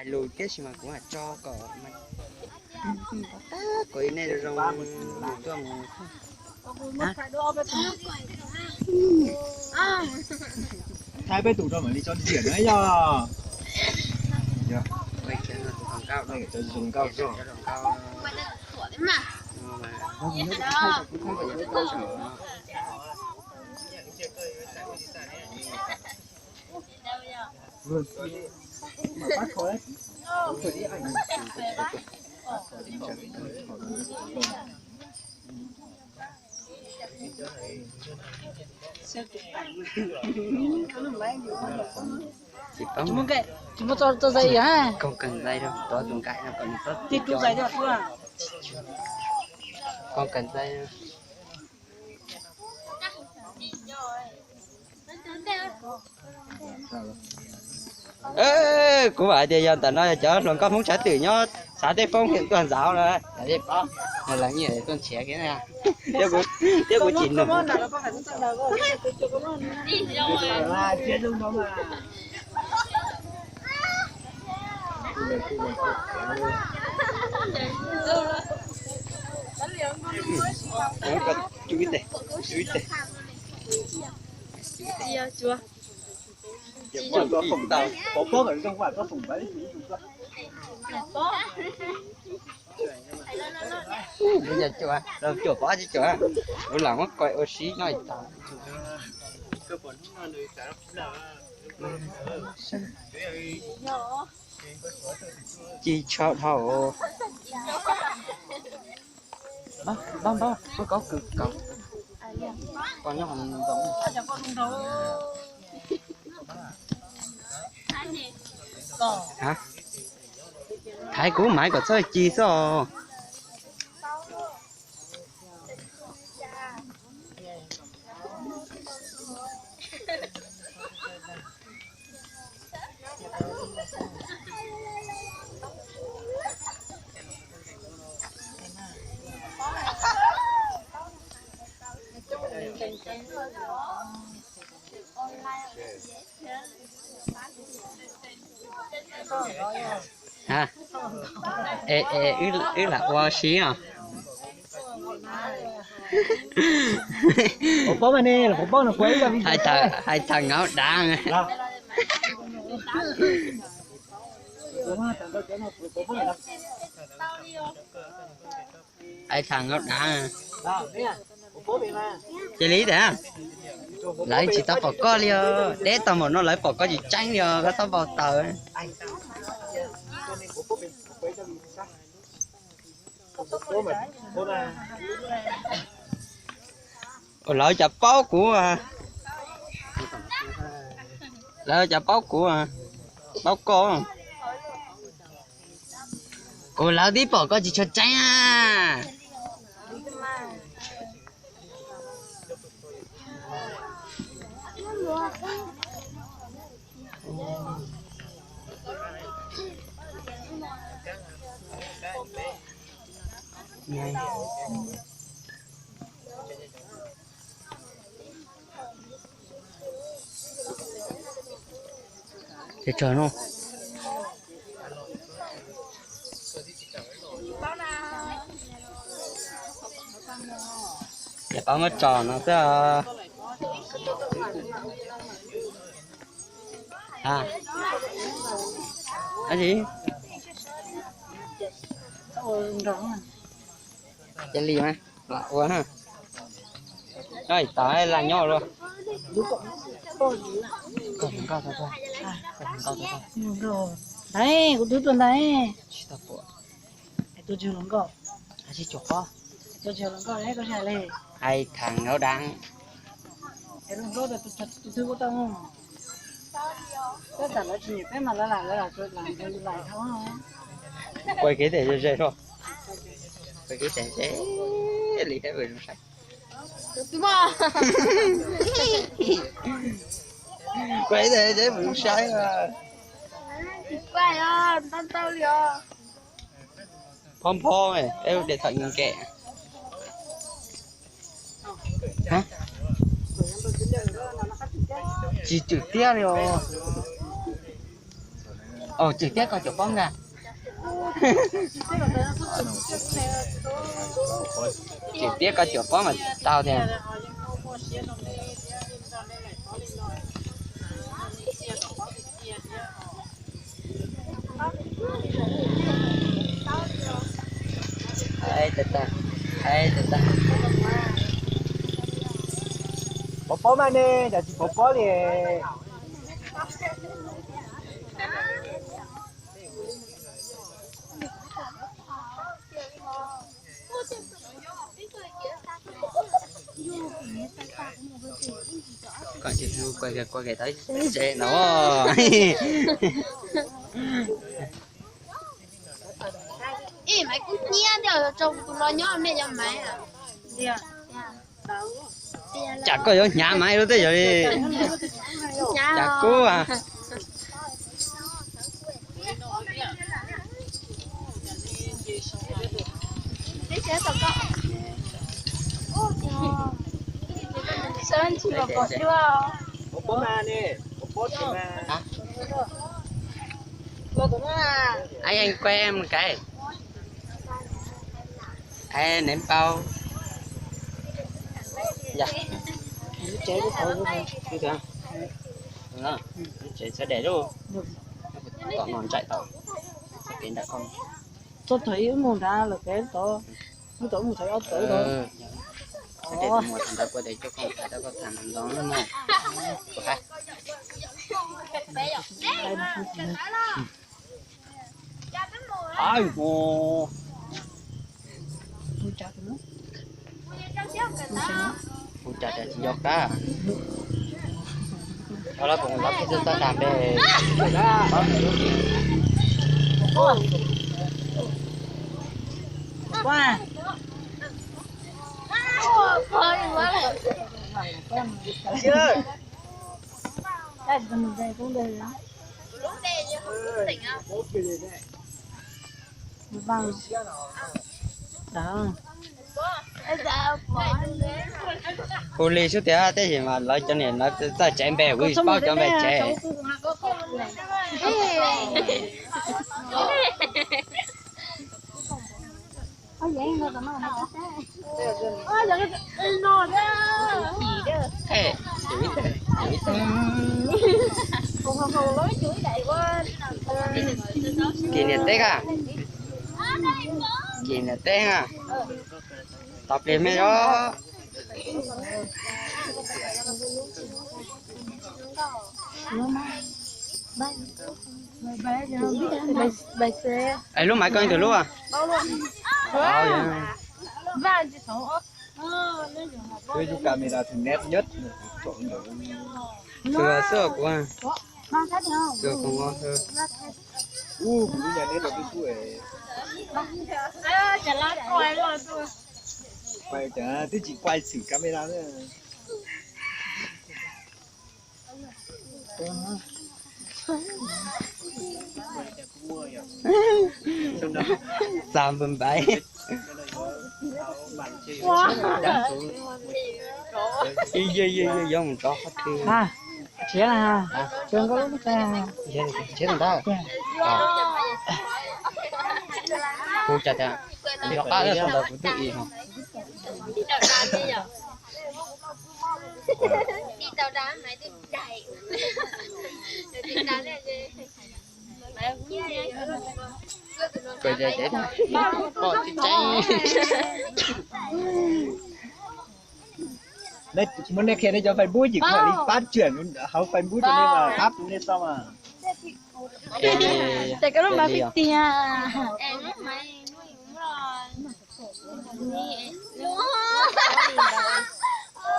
ai lùi cái gì mà cũng là cho cỏ mà quỷ này rồi cho hai bên tủ cho mà đi cho đi chuyển đấy nhá. quay trên là còn cao đâu Cho dùng cao cho. Luôn. Bắt khỏi đấy. Phải đi ảnh. Chúng nó cho dây hả? Không cần dây đâu, to dùng cái nó còn tốt. Thì chú dây cho chú à? Không cần dây đâu. Ê, của bạn thì giờ tao nói chở luôn con muốn trả từ nhó xã Tây Phong hiện toàn giáo rồi, tại vì có là như vậy con trẻ cái này, tiếp của chị nữa. Chú biết đây, chú biết đây. Chưa. Có phồng tàu, có phồng ở trong ngoài có phồng bấy. Bây giờ chùa, rồi chùa có chứ chùa. Ủa là mất coi ô xí nói tao. Chi cho thầu. Bông nó có cực cầu. Còn nó không giống. Hả? Thái cú mãi có chơi chi sao? Hả? Ứ là qua xí à? Bố mà nè, là bố nó quấy ra đi. Hai thằng áo đá. Hai thằng áo đá. Chị lý thế à? Lấy chỉ tao bỏ co liêu, để tao mà nó lấy bỏ co gì tránh liêu, cái tao vào tờ. Lợi chập báo của lợi chập báo của báo con cô lão đi bỏ có gì cho tránh à. Này. Thế trời không? Để có mất tròn nó sẽ à cái gì? Cái ly mà lạ quá ha. Rồi tới là nhau rồi. Còn cao thôi thôi. Còn cao thôi thôi. Đấy, có đứa tuần đấy. Kita buat. Tôi chưa lắm cậu. Asyik coba. Tôi chưa lắm cậu đấy, có chạy lên. Hai thằng nó đang. Cái đồng cậu là tôi chưa có tông không? Tất cả nó chỉ cái mà nó làm tôi làm tôi lại không. Quay cái để cho dễ thôi. Quay cái để dễ. Lý hết rồi sạch. Đúng không? Quay để dễ bị sai mà. Quay à, tao liền. Phong phong này, em để thằng kẹ. Hả? Chỉ chữ tia rồi. ồ trực tiếp coi chụp bóng ra trực tiếp coi chụp bóng mà tao thì ai tata bố mà nè giờ chỉ bố liền còn chị quay cái tới sẽ nó Ê, mày cũng nhia đều trông tụi nó nhớ mẹ cho mày à? chả có gì nhà máy đâu tới giờ đi chả cố à Sơn chỉ vào cột chưa? bố mà nè bố thì mà anh quay em một cái anh ném bao dạ chế cái thôi chứ được không chế sẽ để luôn còn ngon chạy tàu kiến đã không tôi thấy một ra là cái to tôi tưởng một thấy ớt tử thôi sẽ để một thằng đã qua đây cho con phải đã có thằng đó nữa mà ai mồ tôi chặt nó phụ trợ để dọc ra đó là cũng lắp cái ta làm để qua chưa đây là mình đây cũng đây đó vâng đó cô ly số tiền thế gì mà lấy cho nên nó ta chạy bè quy bao cho bè chạy thế kỷ niệm tết à kỷ niệm tết à tập liền mấy đó bài xe ấy lúc mấy con từ lúc à tôi chụp camera thì nét nhất thừa sữa của anh mang sách không sữa không ngon hơn bây giờ nét là cái tuổi quay chả tôi chỉ quay thử camera nữa Sam bên bãi giống chó phát thi à chế là trường có lúc ta chế thằng ta cô chặt à thì họ ba là cũng tự ý hả Đi tàu đá mày đi chạy. Đi đá này gì? Mày không nhớ cười chơi chết có chị cháy đây muốn này kia đây cho phải bút chỉ phải đi phát triển không phải bút cho nên mà áp nên sao mà tại cái lúc mà bị tia em mày nuôi đúng rồi.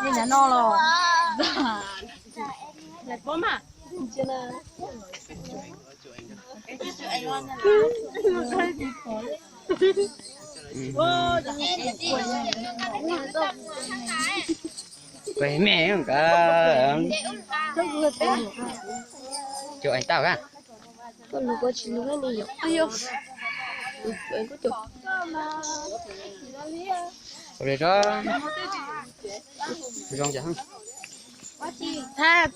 đi nhà no rồi đẹp quá mà chưa là quay mẹ không cả chụp anh tao cả con nó có chín cái gì vậy? Anh có chụp. rồi đó rong chẳng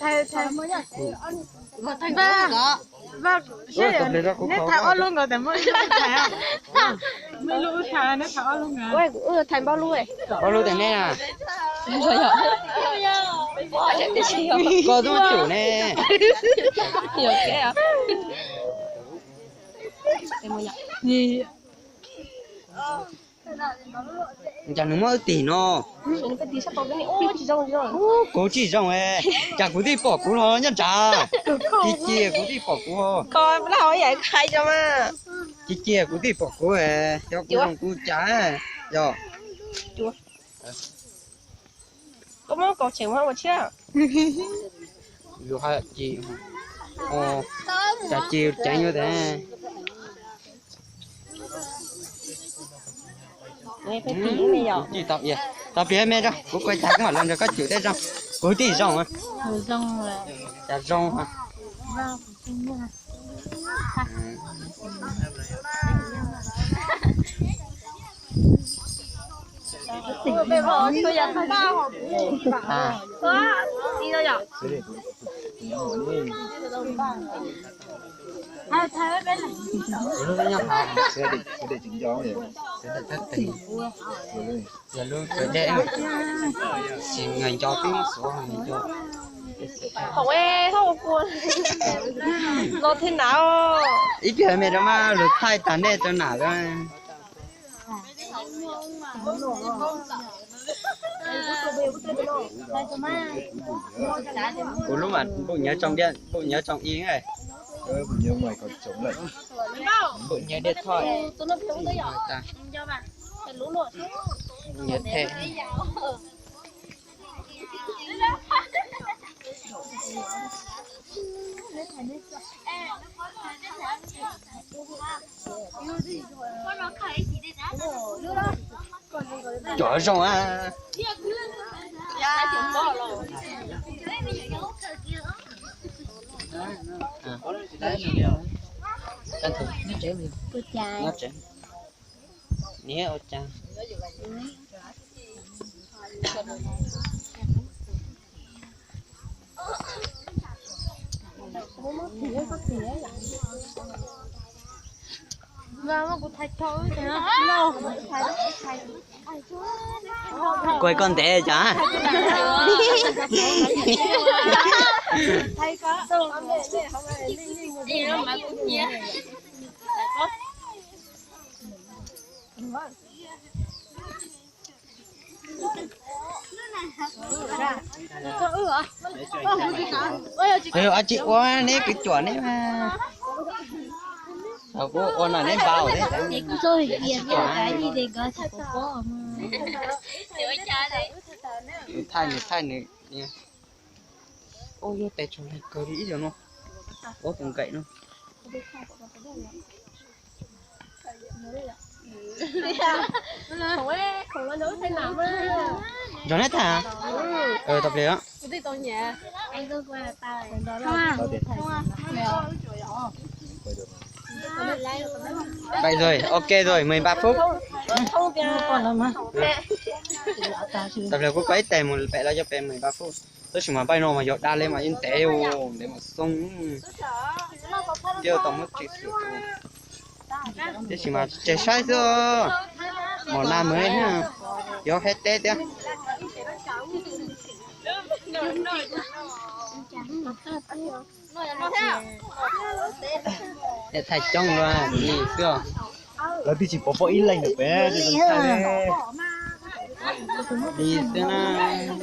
thay mới nhá Ba. vâng nên tháo luôn rồiแต่ไม่รู้ทานะtháo luôn rồi ôi thành bao luôn rồi bao lâu thế này à rồi có đúng chủ nè hiểu cái à gì chẳng đúng mỗi tỷ nó cái tí sắp tới cái này ôi chỉ rong rồi cố chỉ rong ấy chẳng cố đi bỏ cú nó nhá chả chị chia cố đi bỏ cú coi nó hỏi vậy khai cho mà chị chia cố đi bỏ cú ấy cho cú rong cú chả rồi có món có chèn hoa một chiếc rồi hai chị chả chiều chả như thế này phải tí này giờ chị tập gì tập gì mẹ đó cố quay trái mà làm cho các chữ đấy rong cố tỷ rong à rong rồi chả rong hả bây giờ tôi giờ thấy bao có đi đâu giờ thay bên này nó nhau hả sẽ để chỉnh gió vậy sẽ để thất tình giờ luôn phải để chỉ ngành cho tiếng số ngành cho không em không buồn nó thế nào ít giờ mẹ đó mà được thay tán để cho nào đó bộ lúc mà bộ nhớ trong điện bộ nhớ trong ý này nhiều ngoài còn chống lại bộ nhớ điện thoại tôi nó không tới giờ ta cho bà phải lú lụa nhớ thế chó rong à chân thử nó chém liền nó chém nhé ô cha và mà cũng thay thôi quay con té chả thay có gì đó mà cũng nhé ơi chị quá nè cái chuẩn đấy mà sao cô ôn là nên vào đấy rồi hiện cái gì để có thể có thay này nha ôi yo té cho này cơ đi rồi nó có cùng cậy nó không có nấu thế nào mà rồi nét hả tập liền á tôi đi tôi nhà anh tôi qua ta vậy rồi ok rồi 13 phút không còn là mà tập liền có quấy tè một vẽ là cho bé 13 phút tôi chỉ mà bay nó mà giọt đa lên mà in té để mà sông tiêu tổng mất chỉ sửa thế chỉ mà chạy sai rồi một năm mới ha gió hết tết á để thay trong rồi gì chưa là đi chỉ bỏ ít lên được bé đi làm sao đấy đi thế nào